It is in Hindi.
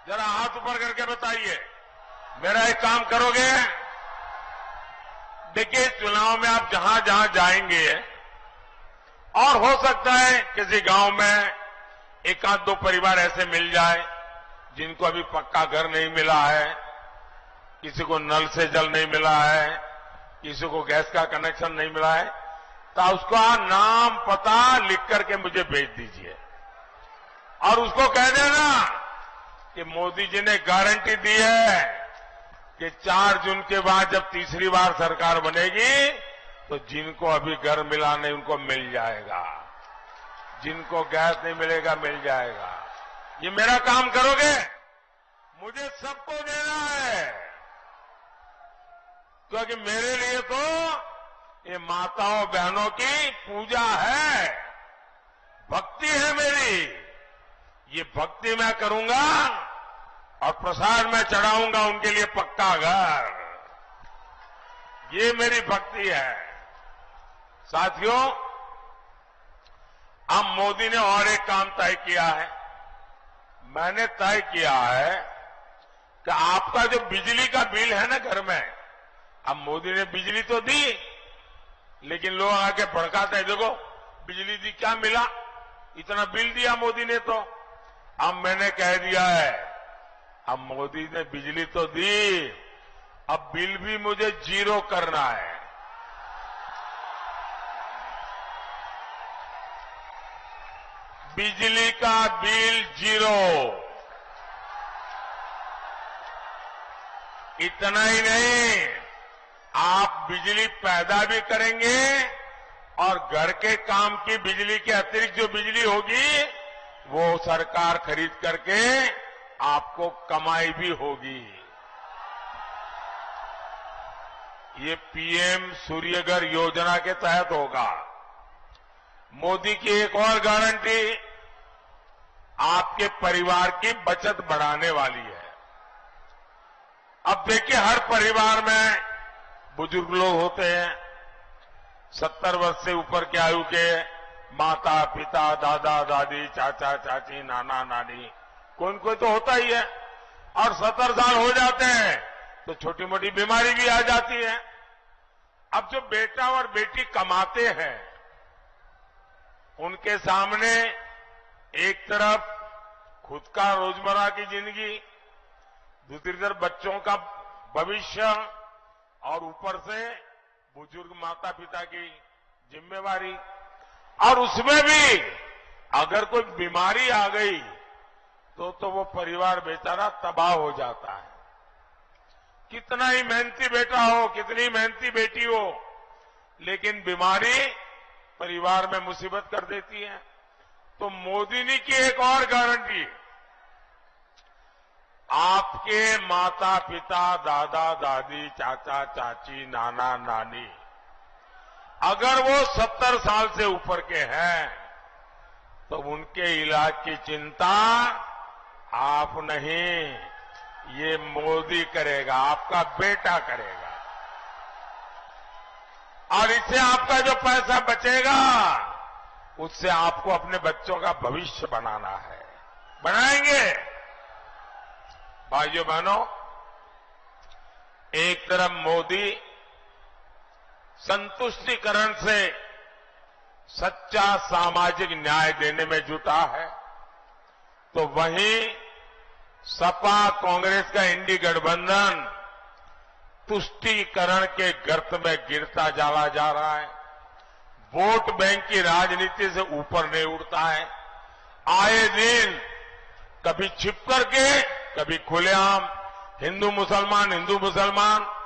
जरा हाथ ऊपर करके बताइए, मेरा एक काम करोगे? देखिए, चुनाव में आप जहां जहां जाएंगे और हो सकता है किसी गांव में एक आध दो परिवार ऐसे मिल जाए जिनको अभी पक्का घर नहीं मिला है, किसी को नल से जल नहीं मिला है, किसी को गैस का कनेक्शन नहीं मिला है, तो उसका नाम पता लिख करके मुझे भेज दीजिए और उसको कह देना कि मोदी जी ने गारंटी दी है कि 4 जून के बाद जब तीसरी बार सरकार बनेगी तो जिनको अभी घर मिला नहीं उनको मिल जाएगा, जिनको गैस नहीं मिलेगा मिल जाएगा। ये मेरा काम करोगे? मुझे सबको देना है, क्योंकि मेरे लिए तो ये माताओं बहनों की पूजा है, भक्ति है मेरी। ये भक्ति मैं करूंगा और प्रसाद में चढ़ाऊंगा उनके लिए पक्का घर। ये मेरी भक्ति है। साथियों, अब मोदी ने और एक काम तय किया है। मैंने तय किया है कि आपका जो बिजली का बिल है ना घर में, अब मोदी ने बिजली तो दी, लेकिन लोग आके भड़काते हैं, देखो बिजली दी क्या मिला, इतना बिल दिया मोदी ने। तो अब मैंने कह दिया है, अब मोदी ने बिजली तो दी, अब बिल भी मुझे 0 करना है। बिजली का बिल 0। इतना ही नहीं, आप बिजली पैदा भी करेंगे और घर के काम की बिजली के अतिरिक्त जो बिजली होगी वो सरकार खरीद करके आपको कमाई भी होगी। ये पीएम सूर्यघर योजना के तहत होगा। मोदी की एक और गारंटी आपके परिवार की बचत बढ़ाने वाली है। अब देखिए, हर परिवार में बुजुर्ग लोग होते हैं, 70 वर्ष से ऊपर की आयु के माता पिता, दादा दादी, चाचा चाची, नाना नानी, कोई तो होता ही है। और 70 साल हो जाते हैं तो छोटी मोटी बीमारी भी आ जाती है। अब जो बेटा और बेटी कमाते हैं उनके सामने एक तरफ खुद का रोजमर्रा की जिंदगी, दूसरी तरफ बच्चों का भविष्य और ऊपर से बुजुर्ग माता पिता की जिम्मेवारी, और उसमें भी अगर कोई बीमारी आ गई तो वो परिवार बेचारा तबाह हो जाता है। कितना ही मेहनती बेटा हो, कितनी मेहनती बेटी हो, लेकिन बीमारी परिवार में मुसीबत कर देती है। तो मोदी ने की एक और गारंटी, आपके माता पिता, दादा दादी, चाचा चाची, नाना नानी अगर वो 70 साल से ऊपर के हैं तो उनके इलाज की चिंता आप नहीं, ये मोदी करेगा, आपका बेटा करेगा। और इससे आपका जो पैसा बचेगा उससे आपको अपने बच्चों का भविष्य बनाना है। बनाएंगे। भाइयों बहनों, एक तरफ मोदी संतुष्टिकरण से सच्चा सामाजिक न्याय देने में जुटा है, तो वहीं सपा कांग्रेस का इंडी गठबंधन तुष्टीकरण के गर्त में गिरता चला जा रहा है। वोट बैंक की राजनीति से ऊपर नहीं उठता है। आए दिन कभी छिप करके, कभी खुलेआम हिंदू मुसलमान